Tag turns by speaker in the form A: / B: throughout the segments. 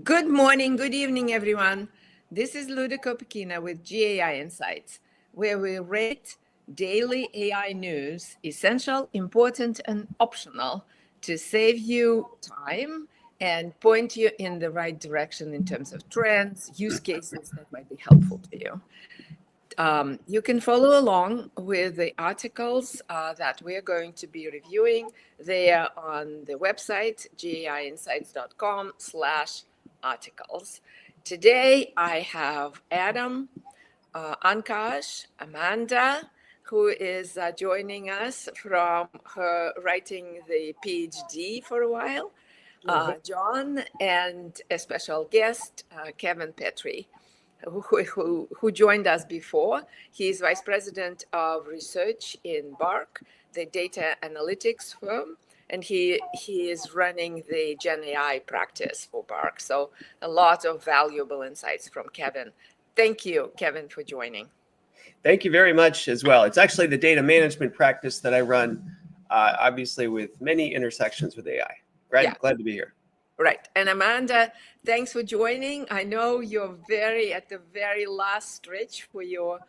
A: Good morning, good evening, everyone. This is Luda Kopakina with GAI Insights, where we rate daily AI news essential, important, and optional to save you time and point you in the right direction in terms of trends, use cases that might be helpful to you. You can follow along with the articles that we're going to be reviewing. They are on the website, gaiinsights.com/articles. Today, I have Adam, Ankash, Amanda, who is joining us from her writing the PhD for a while, John, and a special guest, Kevin Petrie, who joined us before. He's Vice President of Research in Bark, the data analytics firm, and he is running the Gen AI practice for Bark. So a lot of valuable insights from Kevin. Thank you, Kevin, for joining.
B: Thank you very much as well. It's actually the data management practice that I run, obviously with many intersections with AI. Glad to be here.
A: Right. And Amanda, thanks for joining. I know you're at the very last stretch for your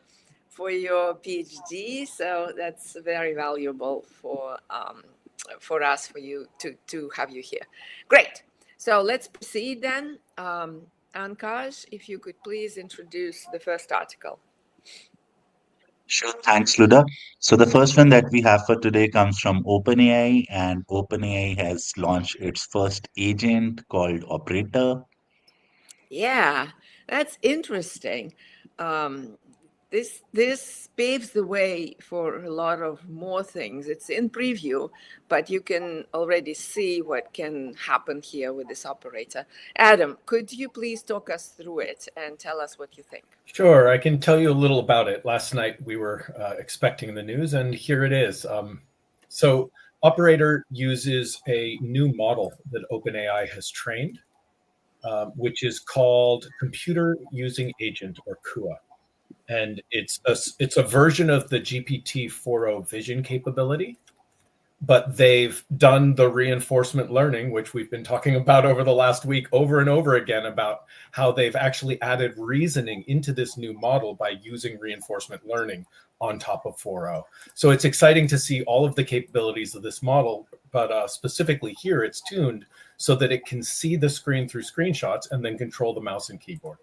A: PhD, so that's very valuable for us, for you to have you here. Great. So let's proceed then. Ankash, if you could please introduce the first article.
C: Sure, thanks, Luda. So the first one that we have for today comes from OpenAI, and OpenAI has launched its first agent called Operator.
A: Yeah, that's interesting. This paves the way for a lot of more things. It's in preview, but you can already see what can happen here with this operator. Adam, could you please talk us through it and tell us what you think?
D: Sure, I can tell you a little about it. Last night we were expecting the news, and here it is. So Operator uses a new model that OpenAI has trained, which is called Computer Using Agent, or CUA. And it's a version of the GPT-4o vision capability, but they've done the reinforcement learning, which we've been talking about over the last week over and over again, about how they've actually added reasoning into this new model by using reinforcement learning on top of 4o. So it's exciting to see all of the capabilities of this model, but specifically here, it's tuned so that it can see the screen through screenshots and then control the mouse and keyboard.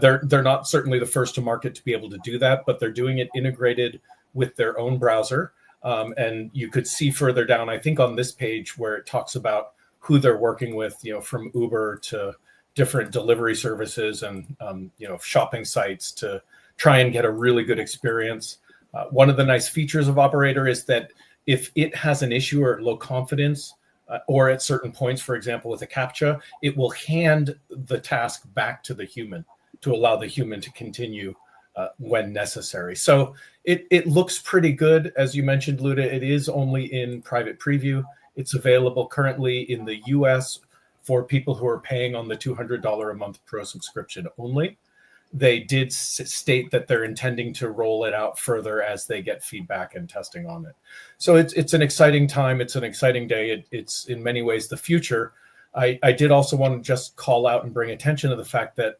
D: They're not certainly the first to market to be able to do that, but they're doing it integrated with their own browser. And you could see further down, I think on this page, where it talks about who they're working with, from Uber to different delivery services and, shopping sites to try and get a really good experience. One of the nice features of Operator is that if it has an issue or low confidence, or at certain points, for example, with a CAPTCHA, it will hand the task back to the human to allow the human to continue when necessary. So it looks pretty good. As you mentioned, Luda, it is only in private preview. It's available currently in the US for people who are paying on the $200 a month pro subscription only. They did state that they're intending to roll it out further as they get feedback and testing on it. So it's an exciting time. It's an exciting day. It's in many ways the future. I did also want to just call out and bring attention to the fact that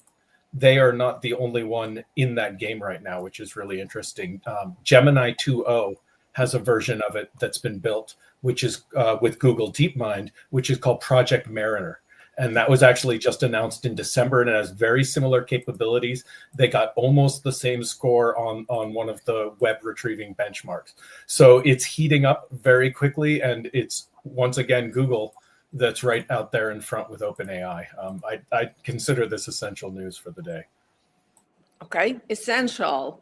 D: they are not the only one in that game right now, which is really interesting. Gemini 2.0 has a version of it that's been built, which is with Google DeepMind, which is called Project Mariner. And that was actually just announced in December, and it has very similar capabilities. They got almost the same score on one of the web retrieving benchmarks. So it's heating up very quickly, and it's, once again, Google that's right out there in front with OpenAI. I consider this essential news for the day.
A: Okay, essential.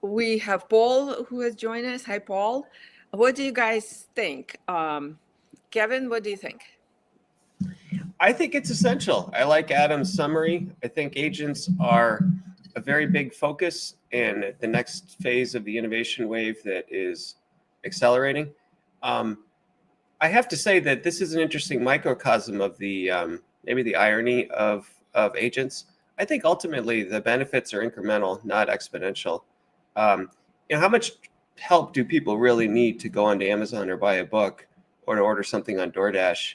A: We have Paul who has joined us. Hi, Paul. What do you guys think? Kevin, what do you think?
B: I think it's essential. I like Adam's summary. I think agents are a very big focus in the next phase of the innovation wave that is accelerating. I have to say that this is an interesting microcosm of the maybe the irony of agents. I think ultimately the benefits are incremental, not exponential. How much help do people really need to go onto Amazon or buy a book or to order something on DoorDash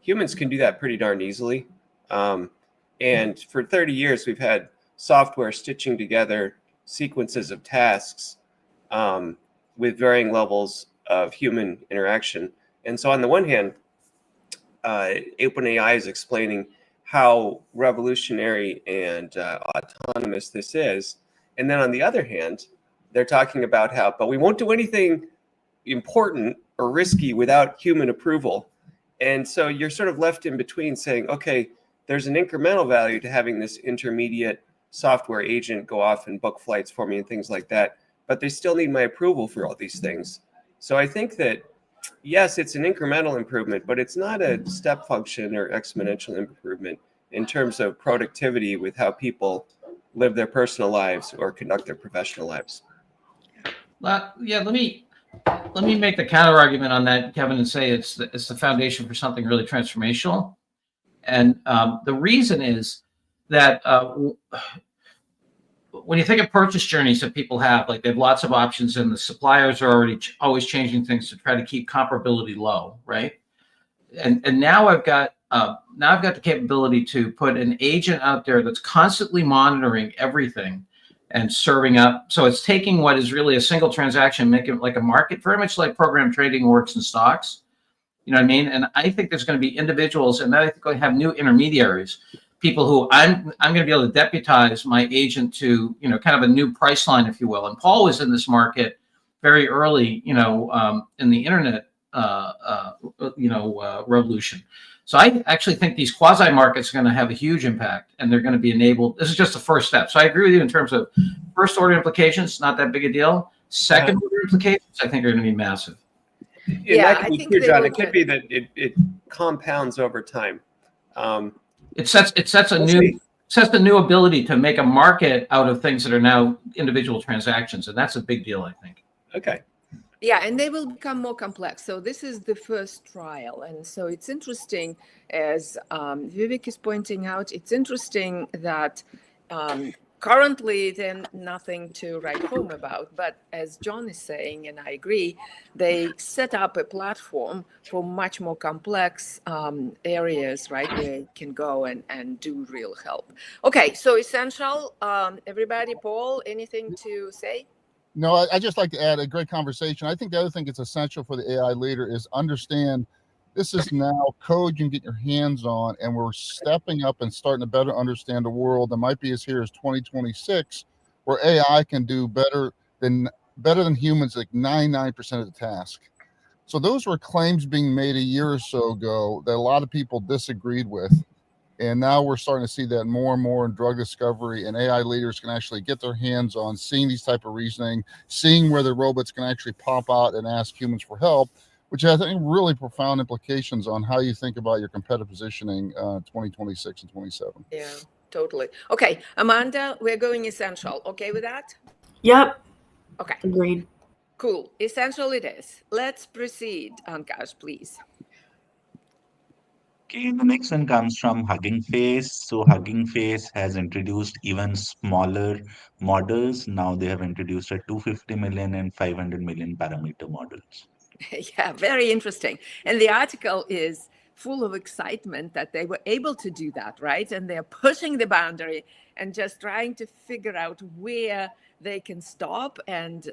B: humans can do that pretty darn easily. And for 30 years, we've had software stitching together sequences of tasks with varying levels of human interaction. And so on the one hand, OpenAI is explaining how revolutionary and autonomous this is. And then on the other hand, they're talking about how, but we won't do anything important or risky without human approval. And so you're sort of left in between saying, okay, there's an incremental value to having this intermediate software agent go off and book flights for me and things like that, but they still need my approval for all these things. So I think that, yes, it's an incremental improvement, but it's not a step function or exponential improvement in terms of productivity with how people live their personal lives or conduct their professional lives.
E: Yeah, let me make the counter argument on that, Kevin, and say it's the foundation for something really transformational. And the reason is that when you think of purchase journeys that people have, like they have lots of options, and the suppliers are already always changing things to try to keep comparability low, right? And now I've got the capability to put an agent out there that's constantly monitoring everything and serving up. So it's taking what is really a single transaction, making it like a market, very much like program trading works in stocks. You know what I mean? And I think there's going to be individuals, and I think we have new intermediaries, people who I'm going to be able to deputize my agent to, you know, kind of a new price line, if you will. And Paul was in this market very early, you know, in the internet, revolution. So I actually think these quasi markets are going to have a huge impact, and they're going to be enabled. This is just the first step. So I agree with you in terms of first order implications, not that big a deal. Second order implications, I think are going to be massive.
A: Yeah,
B: I think true, John. It could be that it compounds over time.
E: It sets a new ability to make a market out of things that are now individual transactions, and that's a big deal, I think.
B: Okay.
A: Yeah, and they will become more complex. So this is the first trial. And so it's interesting, as Vivek is pointing out, it's interesting that currently there's nothing to write home about. But as John is saying, and I agree, they set up a platform for much more complex areas, right, where you can go and do real help. Okay, so essential, everybody, Paul, anything to say?
F: No, I just like to add a great conversation. I think the other thing that's essential for the AI leader is understand this is now code you can get your hands on, and we're stepping up and starting to better understand a world that might be as here as 2026, where AI can do better than humans, like 99% of the task. So those were claims being made a year or so ago that a lot of people disagreed with. And now we're starting to see that more and more in drug discovery, and AI leaders can actually get their hands on seeing these type of reasoning, seeing where the robots can actually pop out and ask humans for help, which has, I think, really profound implications on how you think about your competitive positioning 2026 and 27.
A: Yeah, totally. Okay, Amanda, we're going essential. Okay with that?
G: Yep.
A: Okay.
G: Agreed.
A: Cool. Essential it is. Let's proceed, Ankash, please.
C: Okay, the next one comes from Hugging Face. So Hugging Face has introduced even smaller models. Now they have introduced a 250 million and 500 million parameter models.
A: Yeah, very interesting. And the article is full of excitement that they were able to do that, right? And they're pushing the boundary and just trying to figure out where they can stop. And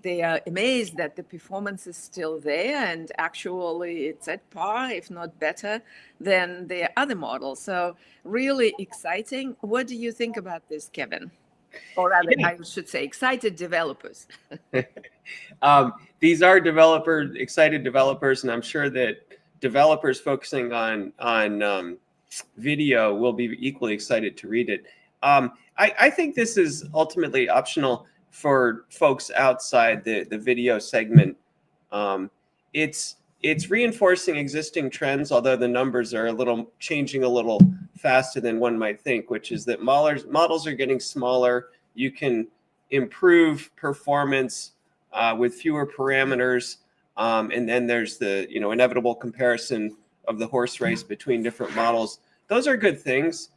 A: they are amazed that the performance is still there. And actually, it's at par, if not better, than the other models. So really exciting. What do you think about this, Kevin? Or rather, I should say, excited developers.
B: These are excited developers, and I'm sure that developers focusing on video will be equally excited to read it. I think this is ultimately optional for folks outside the video segment. It's reinforcing existing trends, although the numbers are changing a little faster than one might think, which is that models are getting smaller. You can improve performance with fewer parameters, and then there's the inevitable comparison of the horse race between different models. Those are good things.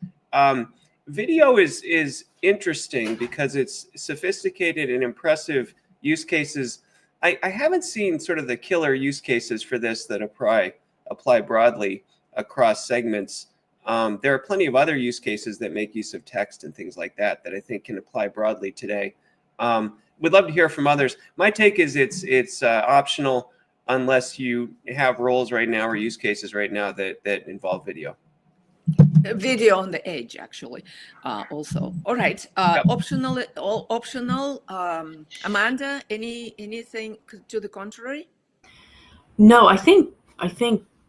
B: Video is interesting because it's sophisticated and impressive use cases. I haven't seen sort of the killer use cases for this that apply broadly. across segments. There are plenty of other use cases that make use of text and things like that I think can apply broadly today. We'd love to hear from others. My take is it's optional unless you have roles right now or use cases right now that involve video.
A: Video on the edge, actually, also. All right.
B: Yep.
A: Optional. Amanda, anything to the contrary?
G: No, I think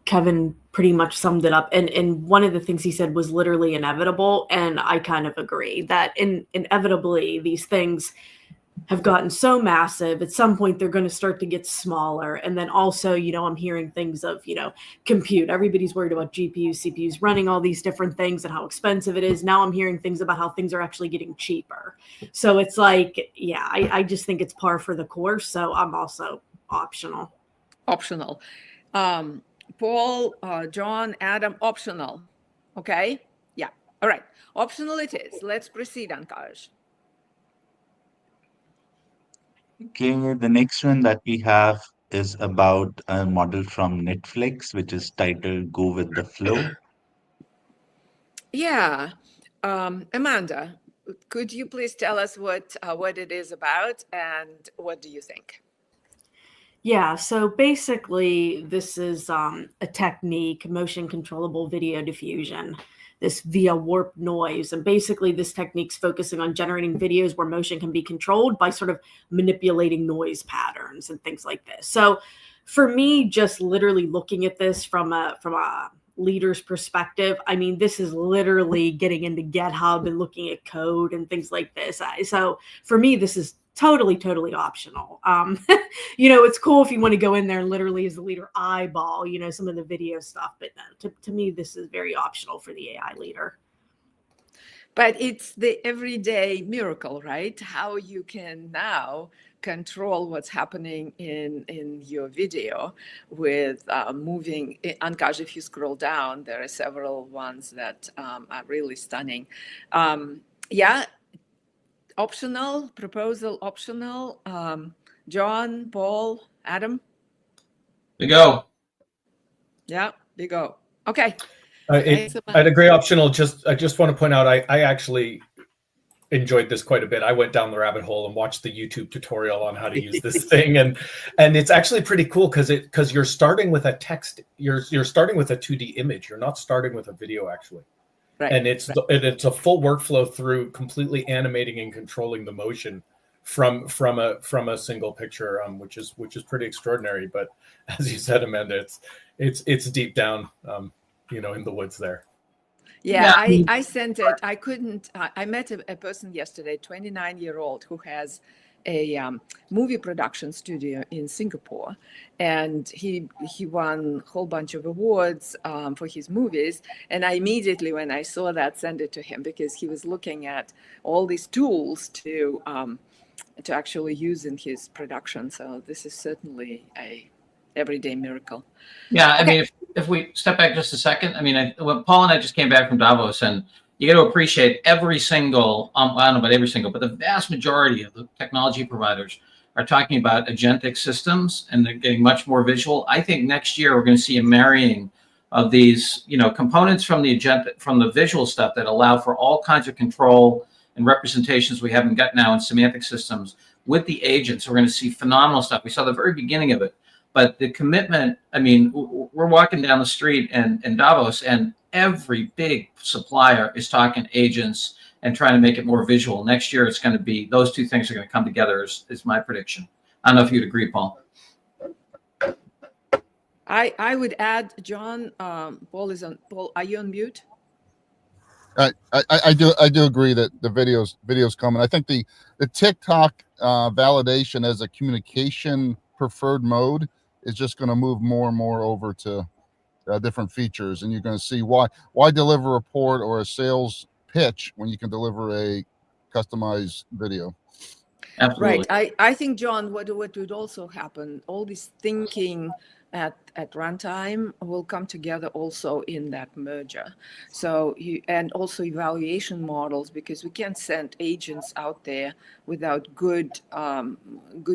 G: Kevin pretty much summed it up. And one of the things he said was literally inevitable. And I kind of agree that inevitably these things have gotten so massive. At some point, they're going to start to get smaller. And then also, I'm hearing things of, compute. Everybody's worried about GPUs, CPUs running all these different things and how expensive it is. Now I'm hearing things about how things are actually getting cheaper. So it's like, yeah, I just think it's par for the course. So I'm also optional.
A: Optional. Paul, John, Adam, optional. Okay. Yeah. All right. Optional it is. Let's proceed, Ankash.
C: Okay, the next one that we have is about a model from Netflix, which is titled Go with the Flow.
A: Yeah. Amanda, could you please tell us what it is about and what do you think?
G: Yeah, so basically, this is a technique, motion controllable video diffusion, this via warp noise. And basically, this technique's focusing on generating videos where motion can be controlled by sort of manipulating noise patterns and things like this. So for me, just literally looking at this from a leader's perspective, I mean, this is literally getting into GitHub and looking at code and things like this. So for me, this is totally optional. It's cool if you want to go in there and literally as the leader eyeball, some of the video stuff, but no, to me, this is very optional for the AI leader.
A: But it's the everyday miracle, right? How you can now control what's happening in your video with moving. Ankash, if you scroll down, there are several ones that are really stunning. Yeah. Optional, proposal optional. John, Paul, Adam?
E: We go.
A: Yeah, we go. Okay.
D: I'd agree optional. I just want to point out, I actually enjoyed this quite a bit. I went down the rabbit hole and watched the YouTube tutorial on how to use this thing. And it's actually pretty cool because you're starting with a text, you're starting with a 2D image. You're not starting with a video actually. Right. And it's a full workflow through completely animating and controlling the motion from a single picture, which is pretty extraordinary. But as you said, Amanda, it's deep down, in the woods there.
A: Yeah, I sent it. I couldn't. I met a person yesterday, 29-year-old, who has a movie production studio in Singapore, and he won a whole bunch of awards for his movies. And I immediately, when I saw that, sent it to him because he was looking at all these tools to actually use in his production. So this is certainly a everyday miracle.
E: Yeah, I mean, if we step back just a second, I mean, when Paul and I just came back from Davos, and you got to appreciate every single, I don't know about every single, but the vast majority of the technology providers are talking about agentic systems, and they're getting much more visual. I think next year we're going to see a marrying of these, components from the visual stuff that allow for all kinds of control and representations we haven't got now in semantic systems with the agents. We're going to see phenomenal stuff. We saw the very beginning of it. But the commitment, I mean, we're walking down the street in Davos, and every big supplier is talking agents and trying to make it more visual. Next year, it's going to be, those two things are going to come together, is my prediction. I don't know if you'd agree, Paul.
A: I would add, John, Paul, are you on mute?
F: I do agree that the videos coming. I think the TikTok validation as a communication preferred mode is just going to move more and more over to different features, and you're going to see why deliver a report or a sales pitch when you can deliver a customized video.
E: Absolutely.
A: Right. I think, John, what would also happen, all this thinking at runtime will come together also in that merger. So and also evaluation models, because we can't send agents out there without good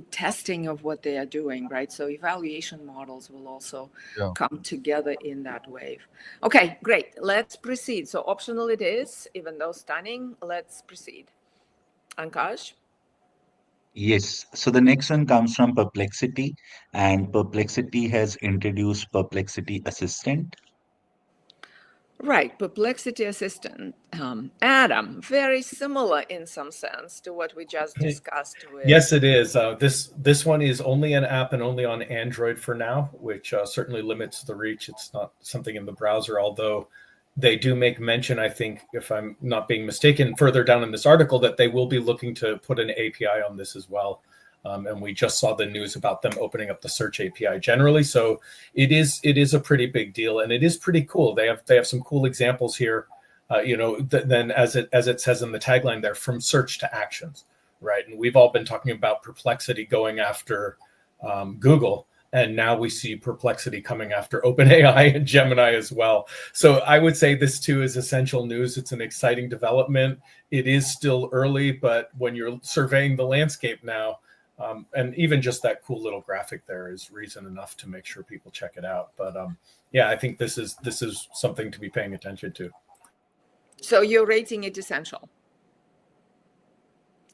A: testing of what they are doing, right? So evaluation models will also come together in that wave. Okay, great. Let's proceed. So optional it is, even though stunning. Let's proceed. Ankash?
C: Yes. So the next one comes from Perplexity, and Perplexity has introduced Perplexity Assistant.
A: Right, Perplexity Assistant. Adam, very similar in some sense to what we just discussed with.
D: Yes, it is. This one is only an app and only on Android for now, which certainly limits the reach. It's not something in the browser, although they do make mention, I think, if I'm not being mistaken, further down in this article, that they will be looking to put an API on this as well. And we just saw the news about them opening up the search API generally. So it is a pretty big deal, and it is pretty cool. They have some cool examples here. Then as it says in the tagline there, from search to actions, right? And we've all been talking about Perplexity going after Google. And now we see Perplexity coming after OpenAI and Gemini as well. So I would say this too is essential news. It's an exciting development. It is still early, but when you're surveying the landscape now, and even just that cool little graphic there is reason enough to make sure people check it out. But yeah, I think this is something to be paying attention to.
A: So you're rating it essential,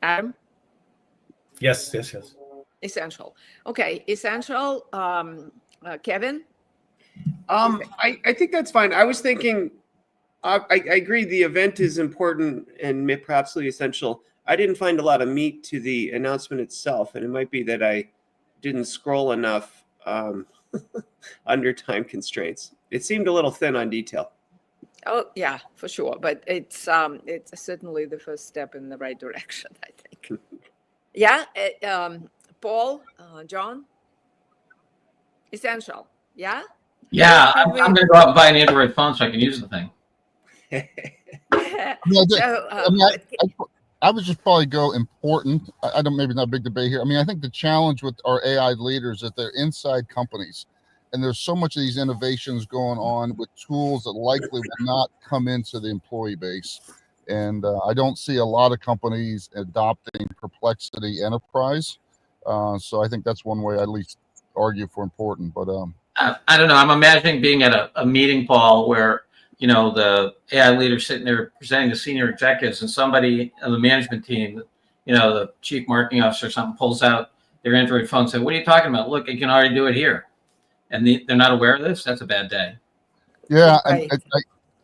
A: Adam?
D: Yes.
A: Essential. Okay, essential. Kevin?
B: I think that's fine. I was thinking, I agree the event is important and perhaps essential. I didn't find a lot of meat to the announcement itself, and it might be that I didn't scroll enough under time constraints. It seemed a little thin on detail.
A: Oh yeah, for sure. But it's certainly the first step in the right direction, I think. Yeah, Paul, John, essential. Yeah.
E: Yeah, I'm going to go out and buy an Android phone so I can use the thing.
F: I would just probably go important. I don't, maybe not a big debate here. I mean, I think the challenge with our AI leaders is that they're inside companies, and there's so much of these innovations going on with tools that likely will not come into the employee base. And I don't see a lot of companies adopting Perplexity Enterprise. So I think that's one way I at least argue for important. But
E: I don't know. I'm imagining being at a meeting, Paul, where the AI leader sitting there presenting to senior executives, and somebody on the management team, the chief marketing officer or something, pulls out their Android phone and says, "What are you talking about? Look, you can already do it here." And they're not aware of this. That's a bad day.
F: Yeah,
A: Right.
F: and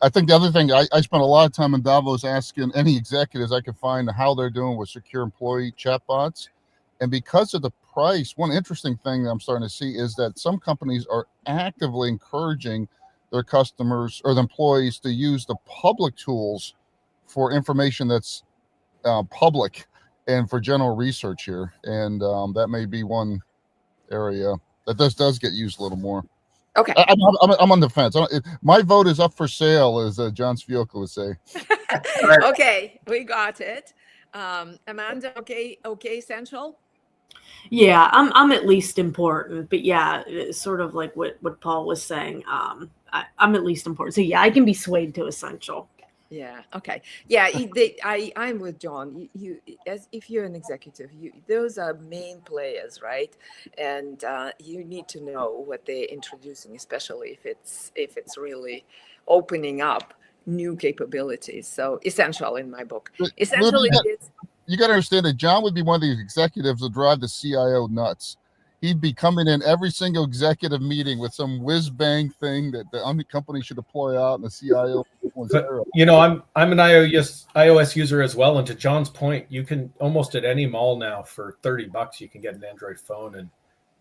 F: I think the other thing, I spent a lot of time in Davos asking any executives I could find how they're doing with secure employee chatbots. And because of the price, one interesting thing that I'm starting to see is that some companies are actively encouraging their customers or the employees to use the public tools for information that's public and for general research here. And that may be one area that does get used a little more.
A: Okay.
F: I'm on the fence. My vote is up for sale, as John Svioka would say.
A: Okay, we got it. Amanda, okay, essential.
G: Yeah, I'm at least important, but yeah, it's sort of like what Paul was saying. I'm at least important, so yeah, I can be swayed to essential.
A: Yeah. Okay. Yeah. I'm with John. You, as if you're an executive, those are main players, right? And you need to know what they're introducing, especially if it's really opening up new capabilities. So essential in my book. Essential it is.
F: You got to understand that John would be one of these executives that drive the CIO nuts. He'd be coming in every single executive meeting with some whiz bang thing that the company should deploy out, and the CIO.
D: But, I'm an iOS user as well, and to John's point, you can almost at any mall now for $30 you can get an Android phone and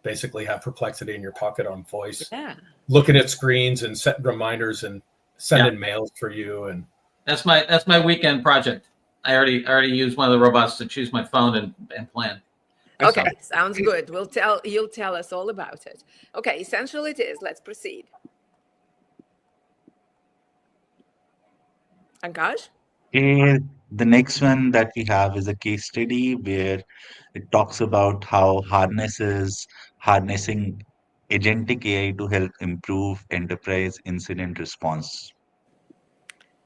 D: basically have Perplexity in your pocket on voice.
A: Yeah.
D: Looking at screens and set reminders and sending mails for you. And
E: that's my weekend project. I already used one of the robots to choose my phone and plan.
A: Okay, sounds good. You'll tell us all about it. Okay, essential it is. Let's proceed. Ankash?
C: The next one that we have is a case study where it talks about how harnessing agentic AI to help improve enterprise incident response?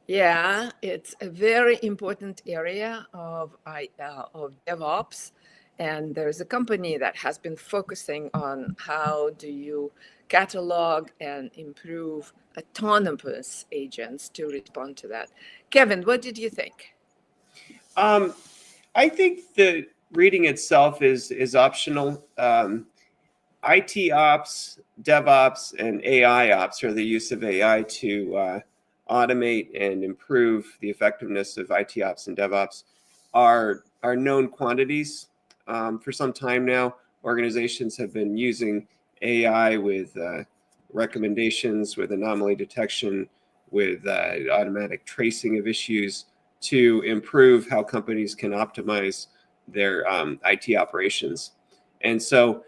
A: Yeah, it's a very important area of DevOps, and there's a company that has been focusing on how do you catalog and improve autonomous agents to respond to that. Kevin, what did you think?
B: I think the reading itself is optional. IT ops, DevOps, and AI ops, or the use of AI to automate and improve the effectiveness of IT ops and DevOps, are known quantities. For some time now, organizations have been using AI with recommendations, with anomaly detection, with automatic tracing of issues to improve how companies can optimize their IT operations. And so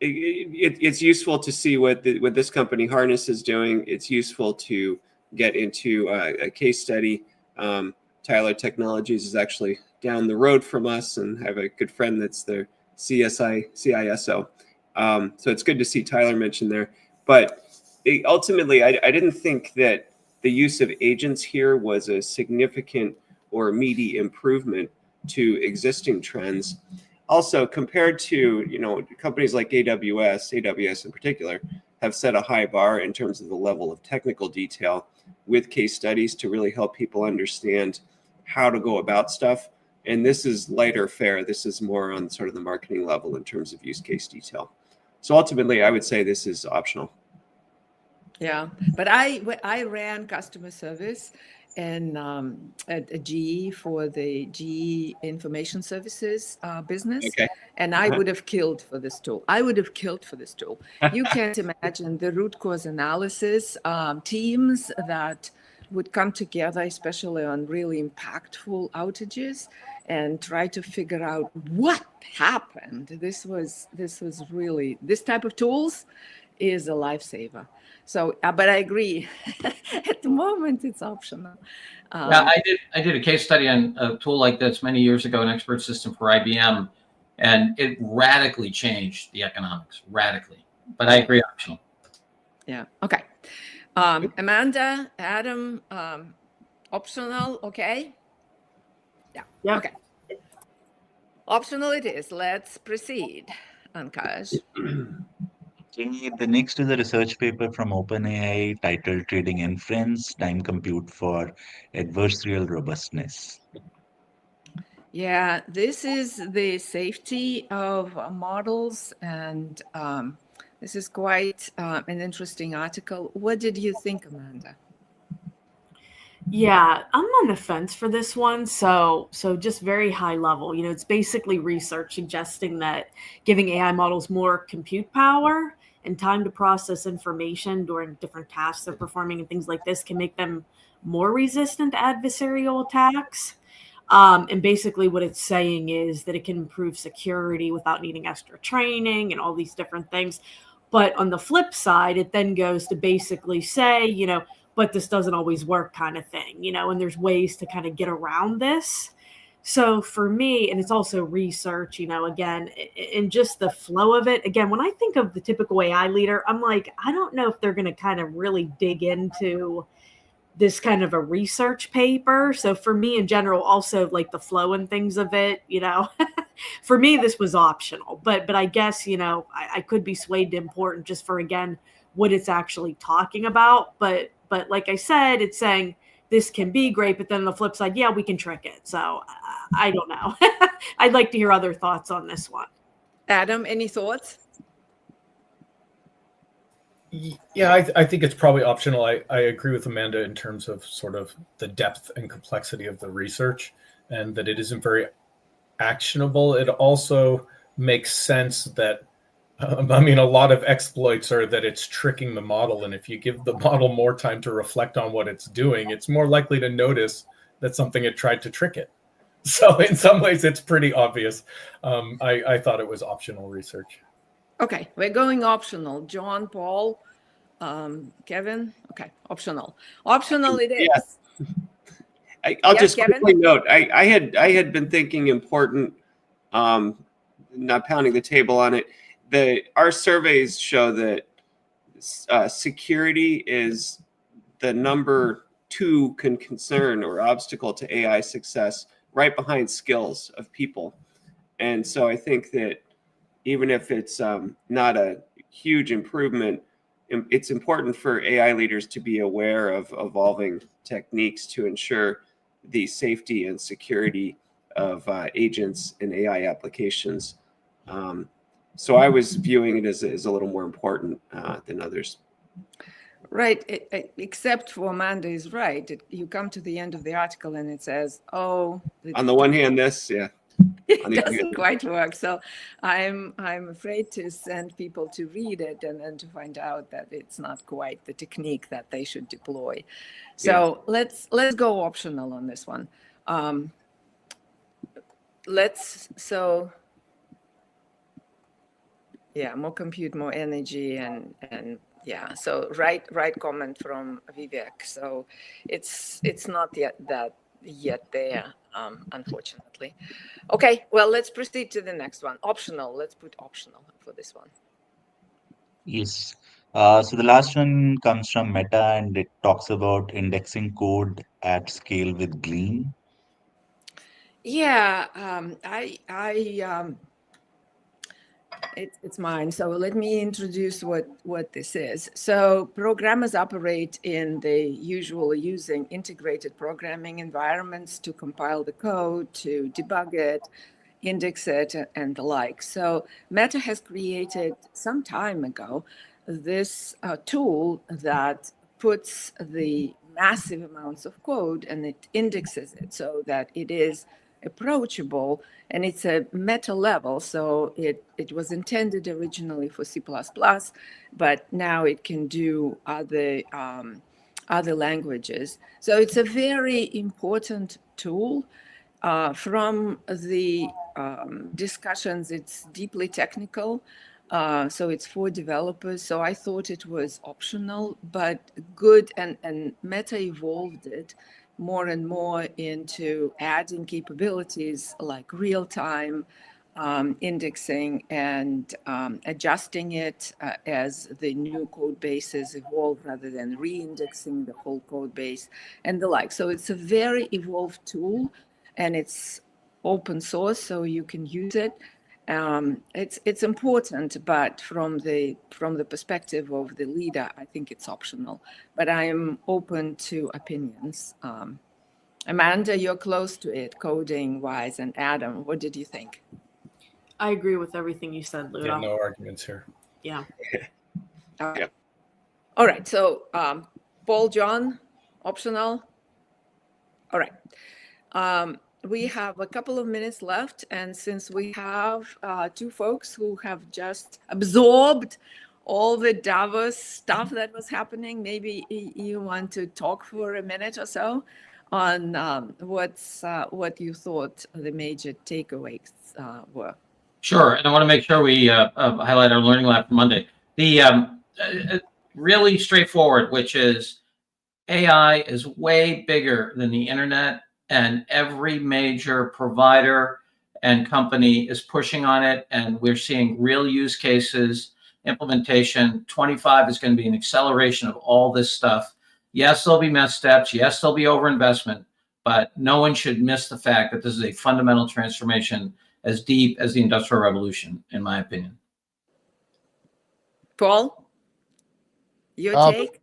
B: it's useful to see what this company Harness is doing. It's useful to get into a case study. Tailor Technologies is actually down the road from us, and I have a good friend that's their CISO. So it's good to see Tailor mentioned there. But ultimately, I didn't think that the use of agents here was a significant or meaty improvement to existing trends. Also, compared to companies like AWS in particular, have set a high bar in terms of the level of technical detail with case studies to really help people understand how to go about stuff. And this is lighter fare. This is more on sort of the marketing level in terms of use case detail. So ultimately, I would say this is optional.
A: Yeah, but I ran customer service and at GE for the GE Information Services business,
B: Okay.
A: and I would have killed for this tool. I would have killed for this tool. You can't imagine the root cause analysis teams that would come together, especially on really impactful outages, and try to figure out what happened. This was really, this type of tools is a lifesaver. So, but I agree. At the moment, it's optional.
E: Yeah, I did a case study on a tool like this many years ago, an expert system for IBM, and it radically changed the economics, radically. But I agree, optional.
A: Yeah. Okay. Amanda, Adam, optional. Okay. Yeah.
G: Yep.
A: Okay. Optional it is. Let's proceed, Ankash.
C: Okay, the next is a research paper from OpenAI titled Trading Inference, Time Compute for Adversarial Robustness.
A: Yeah, this is the safety of models, and this is quite an interesting article. What did you think, Amanda?
G: Yeah, I'm on the fence for this one. So just very high level. It's basically research suggesting that giving AI models more compute power and time to process information during different tasks they're performing and things like this can make them more resistant to adversarial attacks. And basically what it's saying is that it can improve security without needing extra training and all these different things. But on the flip side, it then goes to basically say, but this doesn't always work kind of thing, and there's ways to kind of get around this. So for me, and it's also research, again, and just the flow of it. Again, when I think of the typical AI leader, I'm like, I don't know if they're going to kind of really dig into this kind of a research paper. So for me in general, also like the flow and things of it, for me, this was optional, but I guess, I could be swayed to important just for, again, what it's actually talking about. But like I said, it's saying this can be great, but then on the flip side, yeah, we can trick it. So I don't know. I'd like to hear other thoughts on this one.
A: Adam, any thoughts?
D: Yeah, I think it's probably optional. I agree with Amanda in terms of sort of the depth and complexity of the research and that it isn't very actionable. It also makes sense that, a lot of exploits are that it's tricking the model. And if you give the model more time to reflect on what it's doing, it's more likely to notice that something had tried to trick it. So in some ways, it's pretty obvious. I thought it was optional research.
A: Okay, we're going optional. John, Paul, Kevin. Okay, optional. Optional it is.
B: Yeah. I'll just
A: Kevin?
B: quickly note, I had been thinking important, not pounding the table on it. Our surveys show that security is the number 2 concern or obstacle to AI success, right behind skills of people. And so I think that even if it's not a huge improvement, it's important for AI leaders to be aware of evolving techniques to ensure the safety and security of agents and AI applications. So I was viewing it as a little more important than others.
A: Right, except for Amanda is right. You come to the end of the article and it says, "Oh,
B: on the one hand, this, yeah,
A: it doesn't quite work." So I'm afraid to send people to read it and then to find out that it's not quite the technique that they should deploy. So let's go optional on this one. More compute, more energy, and yeah. So right comment from Vivek. So it's not yet there, unfortunately. Okay, well, let's proceed to the next one. Optional. Let's put optional for this one.
C: Yes. So the last one comes from Meta, and it talks about indexing code at scale with Glean.
A: Yeah, it's mine. So let me introduce what this is. So programmers operate in the usual using integrated programming environments to compile the code, to debug it, index it, and the like. So Meta has created some time ago this tool that puts the massive amounts of code and it indexes it so that it is approachable, and it's a meta level. So it was intended originally for C++, but now it can do other languages. So it's a very important tool. From the discussions, it's deeply technical. So it's for developers. So I thought it was optional, but good, and Meta evolved it more and more into adding capabilities like real-time indexing and adjusting it as the new code bases evolve rather than re-indexing the whole code base and the like. So it's a very evolved tool, and it's open source, so you can use it. It's important, but from the perspective of the leader, I think it's optional. But I am open to opinions. Amanda, you're close to it, coding wise, and Adam, what did you think?
G: I agree with everything you said, Luda.
D: Yeah, no arguments here.
G: Yeah.
A: Okay. All right. So Paul, John, optional. All right. We have a couple of minutes left, and since we have two folks who have just absorbed all the Davos stuff that was happening, maybe you want to talk for a minute or so on what you thought the major takeaways were.
E: Sure, and I want to make sure we highlight our Learning Lab for Monday. The really straightforward, which is AI is way bigger than the internet, and every major provider and company is pushing on it, and we're seeing real use cases, implementation. 25 is going to be an acceleration of all this stuff. Yes, there'll be missteps. Yes, there'll be overinvestment, but no one should miss the fact that this is a fundamental transformation as deep as the Industrial Revolution, in my opinion.
A: Paul, your take?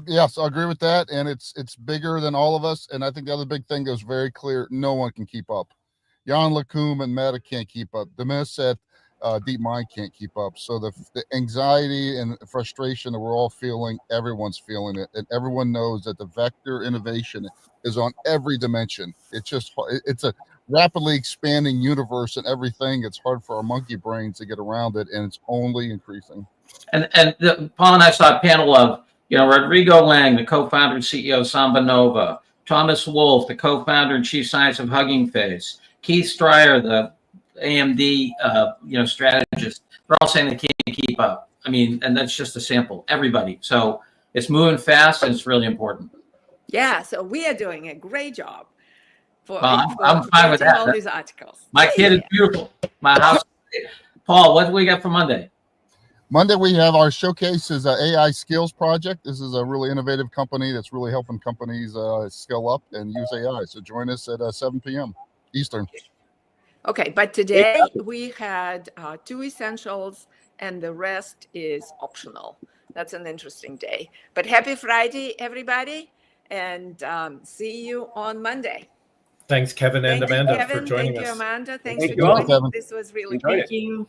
F: Yes, I agree with that, and it's bigger than all of us. And I think the other big thing that was very clear: no one can keep up. Jan LeCun and Meta can't keep up. Demis said DeepMind can't keep up. So the anxiety and frustration that we're all feeling, everyone's feeling it, and everyone knows that the vector innovation is on every dimension. It's a rapidly expanding universe, and everything. It's hard for our monkey brains to get around it, and it's only increasing.
E: And Paul and I saw a panel of Rodrigo Lang, the co-founder and CEO of Samba Nova, Thomas Wolfe, the co-founder and chief scientist of Hugging Face, Keith Stryer, the AMD strategist. They're all saying they can't keep up. I mean, and that's just a sample. Everybody. So it's moving fast, and it's really important.
A: Yeah. So we are doing a great job.
E: I'm fine with that.
A: All these articles.
E: My kid is beautiful. My house. Paul, what do we got for Monday?
F: Monday, we have our showcase is AI Skills Project. This is a really innovative company that's really helping companies scale up and use AI. So join us at 7 p.m. Eastern.
A: Okay, but today we had 2 essentials and the rest is optional. That's an interesting day. But happy Friday, everybody, and see you on Monday.
D: Thanks, Kevin and
A: Thank you,
D: Amanda,
A: Kevin.
D: for joining
A: Thank you,
D: us.
A: Amanda. Thanks
B: Thank
A: for
B: you all.
A: joining.
F: Kevin.
A: This was really
B: Enjoyed
A: good.
B: it.
G: Thank you.